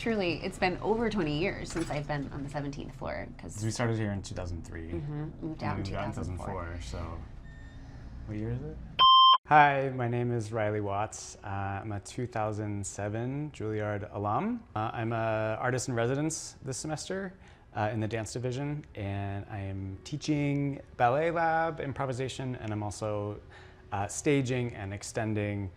Truly, it's been over 20 years since I've been on the 17th floor. Because we started here in 2003. Moved out in 2004. So what year is it? Hi, my name is Riley Watts. I'm a 2007 Juilliard alum. I'm an artist in residence this semester in the dance division, and I am teaching ballet lab, improvisation, and I'm also staging and extending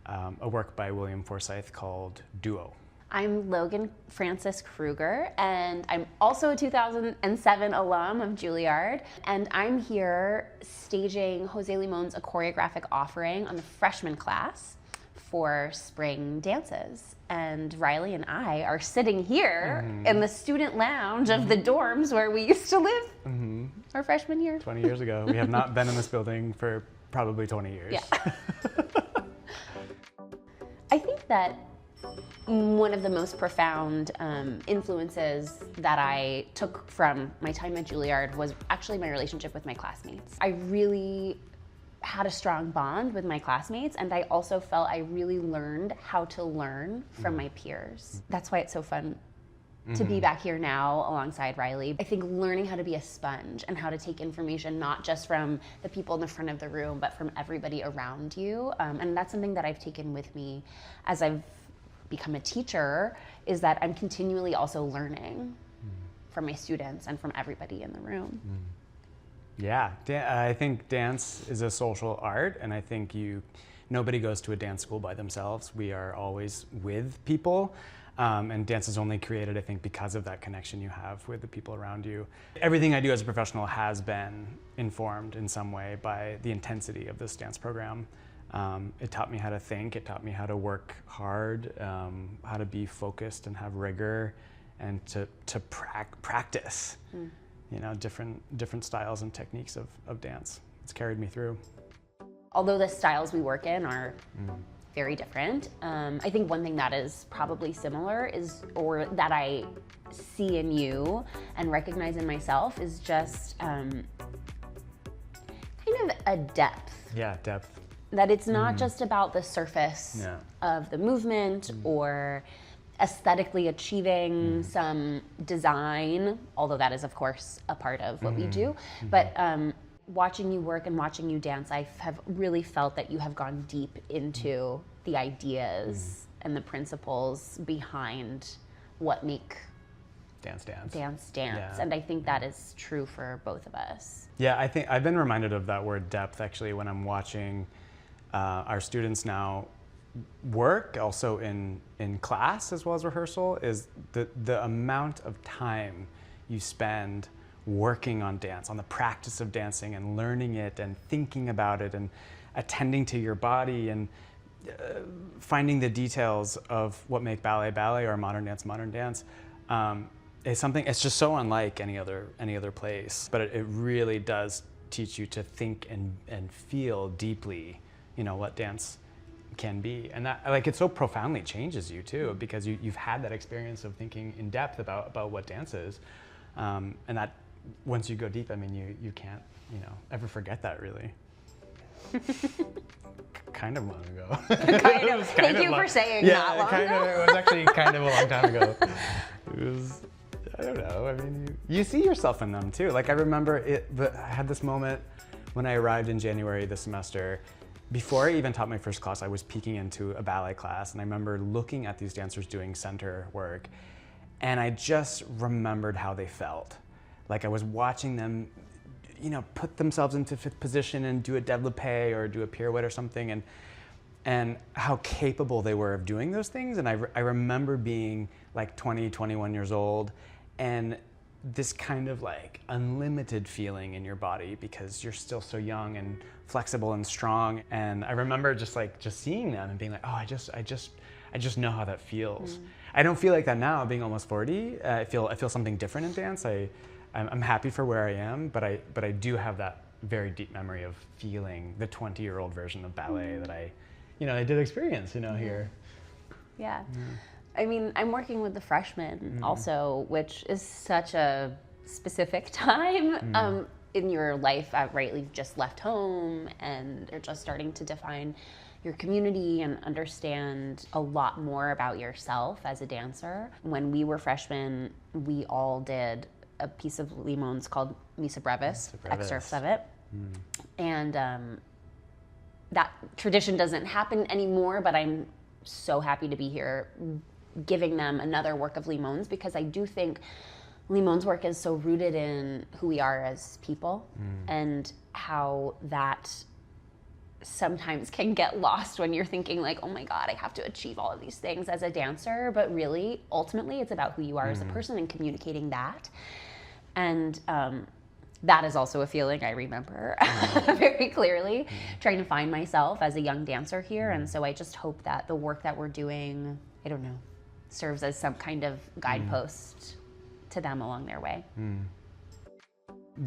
a work by William Forsythe called Duo. I'm Logan Frances Kruger, and I'm also a 2007 alum of Juilliard, and I'm here staging Jose Limon's A Choreographic Offering on the freshman class for spring dances. And Riley and I are sitting here in the student lounge of the dorms where we used to live our freshman year. 20 years ago. We have not been in this building for probably 20 years. Yeah. I think that one of the most profound influences that I took from my time at Juilliard was actually my relationship with my classmates. I really had a strong bond with my classmates, and I also felt I really learned how to learn from my peers. That's why it's so fun to be back here now alongside Riley. I think learning how to be a sponge and how to take information not just from the people in the front of the room, but from everybody around you. And that's something that I've taken with me as I've become a teacher, is that I'm continually also learning from my students and from everybody in the room. Yeah, I think dance is a social art, and I think nobody goes to a dance school by themselves. We are always with people, and dance is only created, I think, because of that connection you have with the people around you. Everything I do as a professional has been informed in some way by the intensity of this dance program. It taught me how to think, it taught me how to work hard, how to be focused and have rigor, and to practice, you know, different styles and techniques of dance. It's carried me through. Although the styles we work in are very different, I think one thing that is probably similar or that I see in you and recognize in myself, is just kind of a depth. Yeah, depth. That it's not just about the surface of the movement or aesthetically achieving some design, although that is of course a part of what we do, but watching you work and watching you dance, I have really felt that you have gone deep into the ideas and the principles behind what make dance. Yeah. And I think that is true for both of us. Yeah, I think I've been reminded of that word depth actually when I'm watching our students now work, also in class as well as rehearsal, is the amount of time you spend working on dance, on the practice of dancing and learning it and thinking about it and attending to your body and finding the details of what make ballet ballet or modern dance. It's something, it's just so unlike any other place, but it really does teach you to think and feel deeply, you know, what dance can be. And that, like, it so profoundly changes you too, because you've had that experience of thinking in depth about what dance is. And that, once you go deep, I mean, you can't, you know, ever forget that really. Kind of long ago. Kind of. Thank you for saying that long ago. It was actually kind of a long time ago. It was, I don't know, I mean, you see yourself in them too. Like, I remember I had this moment when I arrived in January this semester. Before I even taught my first class, I was peeking into a ballet class, and I remember looking at these dancers doing center work, and I just remembered how they felt. Like, I was watching them, you know, put themselves into fifth position and do a développé or do a pirouette or something, and how capable they were of doing those things. And I remember being like 20, 21 years old, and this kind of like unlimited feeling in your body because you're still so young and flexible and strong. And I remember just seeing them and being like, oh, I just know how that feels. I don't feel like that now, being almost 40. I feel something different in dance. I'm happy for where I am, but I do have that very deep memory of feeling the 20-year-old version of ballet that I did experience, you know, here. Yeah. I mean, I'm working with the freshmen also, which is such a specific time in your life. Right, you've just left home and you're just starting to define your community and understand a lot more about yourself as a dancer. When we were freshmen, we all did a piece of Limon's called Missa Brevis, excerpts of it. And that tradition doesn't happen anymore, but I'm so happy to be here giving them another work of Limon's, because I do think Limon's work is so rooted in who we are as people and how that sometimes can get lost when you're thinking like, oh my God, I have to achieve all of these things as a dancer. But really, ultimately, it's about who you are as a person and communicating that. And that is also a feeling I remember very clearly, trying to find myself as a young dancer here. And so I just hope that the work that we're doing, I don't know, serves as some kind of guidepost to them along their way.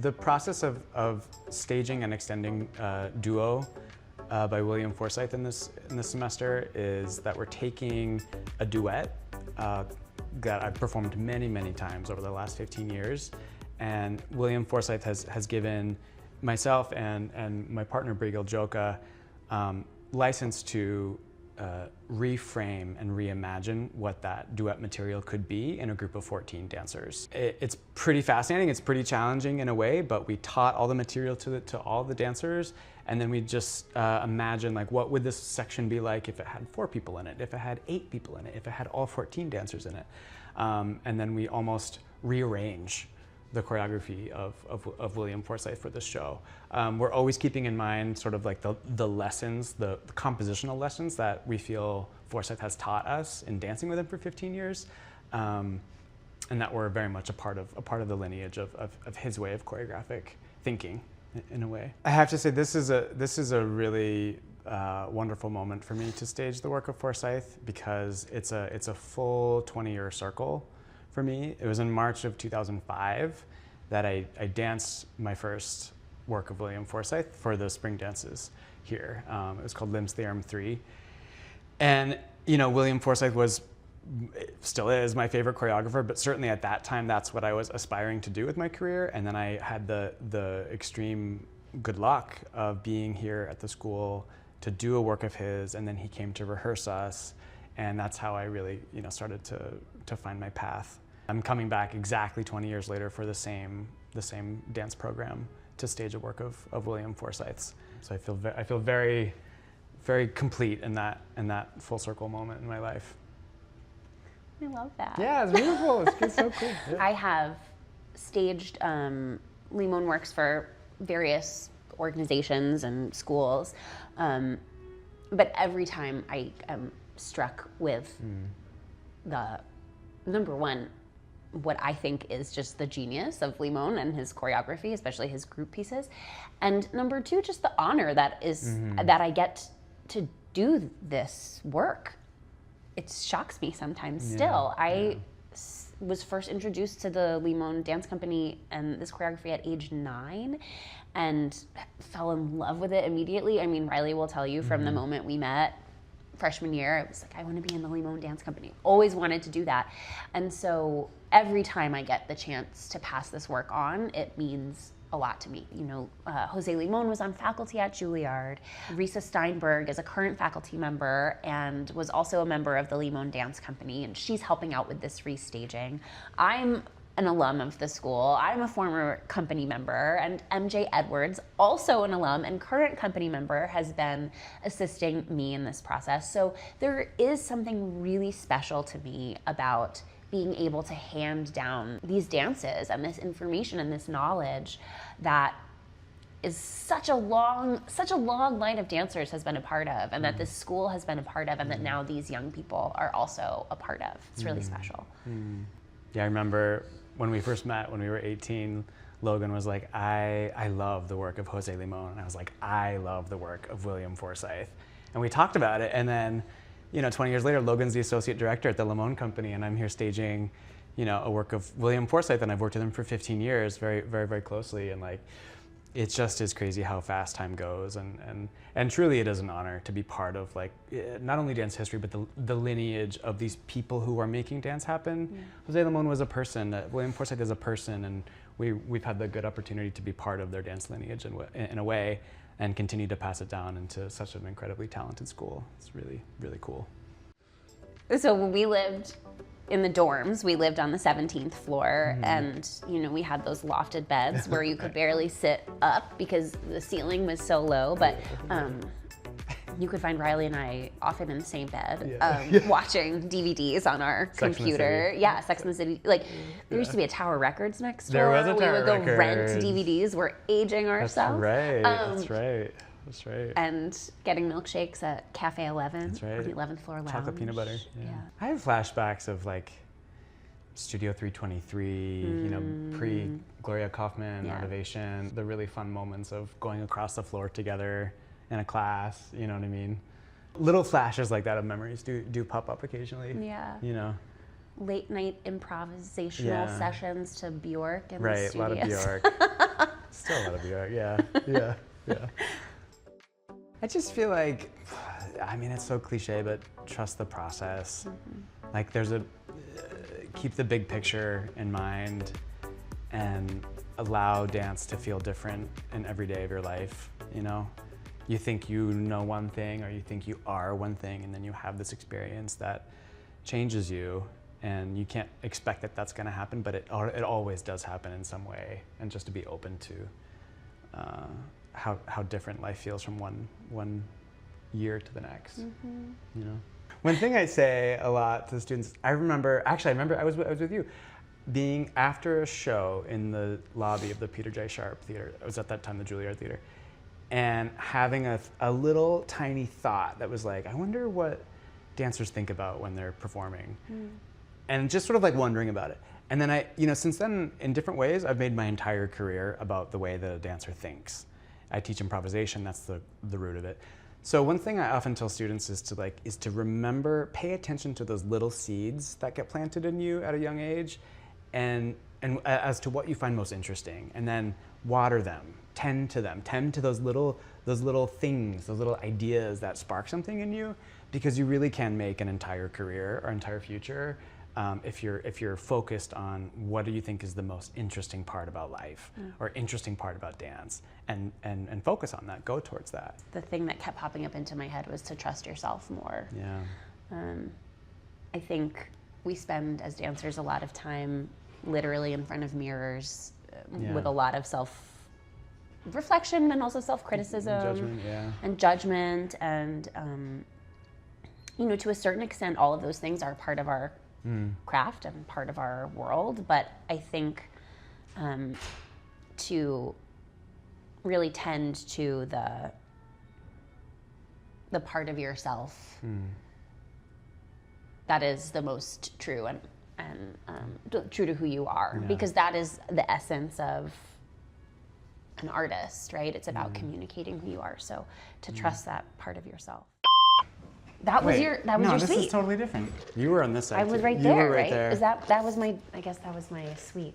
The process of staging and extending Duo by William Forsythe in this semester is that we're taking a duet that I've performed many, many times over the last 15 years. And William Forsythe has given myself and my partner Brigil Joka license to reframe and reimagine what that duet material could be in a group of 14 dancers. It's pretty fascinating, it's pretty challenging in a way, but we taught all the material to all the dancers, and then we just imagine like, what would this section be like if it had 4 people in it, if it had 8 people in it, if it had all 14 dancers in it. And then we almost rearrange the choreography of William Forsythe for this show. We're always keeping in mind sort of like the lessons, the compositional lessons that we feel Forsythe has taught us in dancing with him for 15 years, and that we're very much a part of the lineage of his way of choreographic thinking in a way. I have to say this is a really wonderful moment for me to stage the work of Forsythe, because it's a full 20-year circle. For me, it was in March of 2005 that I danced my first work of William Forsythe for the spring dances here. It was called Lim's Theorem 3. And, you know, William Forsythe still is my favorite choreographer, but certainly at that time, that's what I was aspiring to do with my career. And then I had the extreme good luck of being here at the school to do a work of his, and then he came to rehearse us. And that's how I really, you know, started to find my path. I'm coming back exactly 20 years later for the same dance program to stage a work of William Forsythe's. So I feel very, very complete in that full circle moment in my life. I love that. Yeah, it's beautiful. It's so cool. Yeah. I have staged Limón works for various organizations and schools, but every time I am struck with the number one, what I think is just the genius of Limón and his choreography, especially his group pieces, and number two, just the honor that is that I get to do this work. It shocks me sometimes still. I was first introduced to the Limón Dance Company and this choreography at age 9 and fell in love with it immediately. I mean, Riley will tell you from the moment we met freshman year, I was like, I want to be in the Limón Dance Company. Always wanted to do that. And so every time I get the chance to pass this work on, it means a lot to me. You know, Jose Limón was on faculty at Juilliard. Risa Steinberg is a current faculty member and was also a member of the Limón Dance Company, and she's helping out with this restaging. I'm an alum of the school. I'm a former company member, and MJ Edwards, also an alum and current company member, has been assisting me in this process. So there is something really special to me about being able to hand down these dances and this information and this knowledge that is such a long line of dancers has been a part of, and that this school has been a part of, and that now these young people are also a part of. It's really special. Yeah, I remember when we first met, when we were 18, Logan was like, I love the work of Jose Limón. And I was like, I love the work of William Forsythe. And we talked about it, and then, you know, 20 years later, Logan's the associate director at the Limón Company, and I'm here staging, you know, a work of William Forsythe, and I've worked with him for 15 years, very, very, very closely, and like, it just is crazy how fast time goes, and truly it is an honor to be part of, like, not only dance history, but the lineage of these people who are making dance happen. Jose Limón was a person, William Forsythe is a person, and we've had the good opportunity to be part of their dance lineage in a way and continue to pass it down into such an incredibly talented school. It's really, really cool. So when we lived in the dorms, we lived on the 17th floor, and we had those lofted beds where you could barely sit up because the ceiling was so low, but you could find Riley and I often in the same bed, watching DVDs on our computer. Yeah, Sex and the City. Like, there used to be a Tower Records next door. There was a Tower We would go rent Records. DVDs. We're aging ourselves. That's right. That's right. And getting milkshakes at Cafe 11 That's right. on the 11th floor lounge. Chocolate peanut butter. Yeah. I have flashbacks of like Studio 323, pre Gloria Kaufman, Motivation, the really fun moments of going across the floor together in a class, you know what I mean? Little flashes like that of memories do pop up occasionally. Yeah. Late night improvisational sessions to Bjork in the studios. Right, a lot of Bjork. Still a lot of Bjork, yeah. I just feel like, I mean, it's so cliche, but trust the process. Like keep the big picture in mind and allow dance to feel different in every day of your life, You think you know one thing or you think you are one thing, and then you have this experience that changes you, and you can't expect that that's gonna happen, but it always does happen in some way, and just to be open to how different life feels from one year to the next, One thing I say a lot to the students, I remember I was with you, being after a show in the lobby of the Peter J. Sharp Theater. I was at that time the Juilliard Theater, and having a little tiny thought that was like, I wonder what dancers think about when they're performing, and just sort of like wondering about it. And then since then, in different ways, I've made my entire career about the way that a dancer thinks. I teach improvisation, that's the root of it. So one thing I often tell students is to remember, pay attention to those little seeds that get planted in you at a young age, and as to what you find most interesting, and then water them, tend to those little things, those little ideas that spark something in you, because you really can make an entire career or entire future if you're focused on what do you think is the most interesting part about life or interesting part about dance, and focus on that, go towards that. The thing that kept popping up into my head was to trust yourself more. Yeah. I think we spend as dancers a lot of time literally in front of mirrors with a lot of self-reflection and also self-criticism and judgment, and to a certain extent all of those things are part of our craft and part of our world, but I think to really tend to the part of yourself that is the most true and true to who you are, because that is the essence of an artist, right? It's about communicating who you are. So to trust that part of yourself. That was your suite. No, this is totally different. You were on this side. I was right there, right? There. That was my suite.